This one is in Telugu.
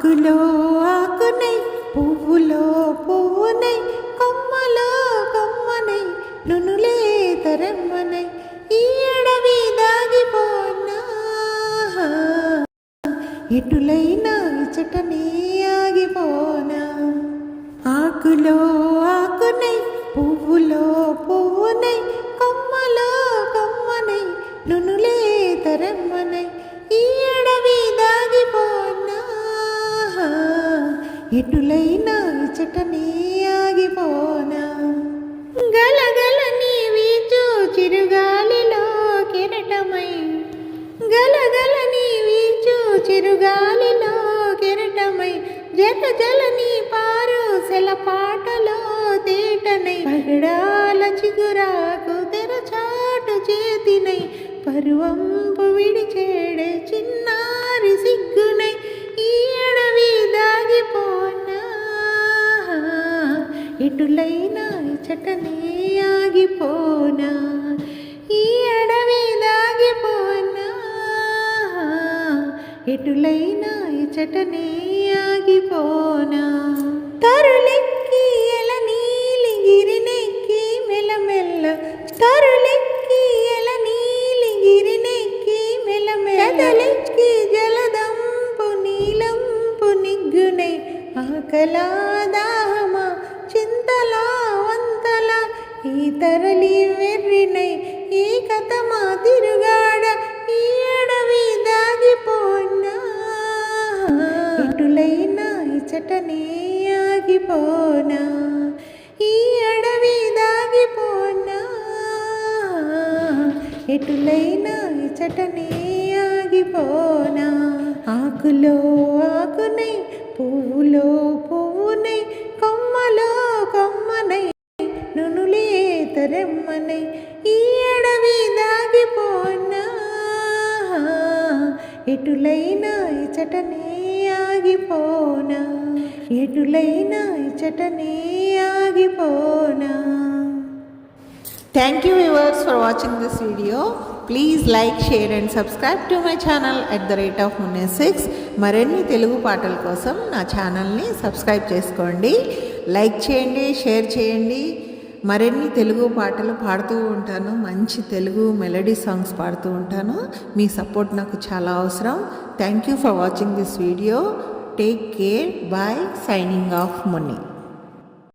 ఆకులో ఆకునై పువ్వులో పువ్వునై కొమ్మలో కొమ్మనై నునులే తరమ్మనై ఈ అడవి దాగిపోనా ఎటులైనా ఇచటనే ఆగిపోనా ఆకులో ఆకునై పువ్వులో పువ్వునై కొమ్మలో కొమ్మనై నునులే తరమ్మనై ఈ అడవి దాగిపోనా ఎటులైనా ఇచటనే ఆగిపోనా గలగల నీ వీచు చిరుగాలిలో కెరటమై గలగల నీ వీచు చిరుగాలిలో కెరటమై జల జల నీ పారు సెలపాటలో తేటనై పగడాల చిగురాకు తెరచాటు చేతినై పరువంపు విడిచేడే చిన్నారి సిగ్గునై ఈ అడవి దాగిపోనా ఎటులైనా ఇచటనే ఆగిపోనా ఈ అడవి దాగిపోనా ఎటులైనా ఇచటనే ఆగిపోనా తరులెక్కి ఎల నీలిగిరినెక్కి మెల్లమెల్ల తరులెక్కి ఎల నీలిగిరినెక్కి మెల్లమెల్ల కదలెక్కి జలదంపు నీలంపు నిగ్గునై ఆకలా దాహమా చింతలా వంతల ఈ తరలి వెర్రినై ఈ కథమా తిరుగాడ ఈ అడవి దాగిపోనా ఎటులైనా ఇచటనే ఆగిపోనా ఈ అడవి దాగిపోనా ఎటులైనా ఇచటనే ఆగిపోనా ఆకులో ఆకునై పువ్వులో పువ్వునై కొమ్మలో కొమ్మనై నునులే తరమ్మనై ఈ అడవి దాగిపోనా ఎటులైనా ఇచటనే ఆగిపోనా ఎటులైనా ఇచటనే ఆగిపోనా. Thank you viewers for watching this video. Please like, share and subscribe to my channel @Munne6. మరిన్ని తెలుగు పాటల కోసం నా ఛానల్ని సబ్స్క్రైబ్ చేసుకోండి, లైక్ చేయండి, షేర్ చేయండి. మరిన్ని తెలుగు పాటలు పాడుతూ ఉంటాను, మంచి తెలుగు మెలడీ సాంగ్స్ పాడుతూ ఉంటాను. మీ సపోర్ట్ నాకు చాలా అవసరం. Thank you for watching this video. Take care. Bye. Signing off Munni.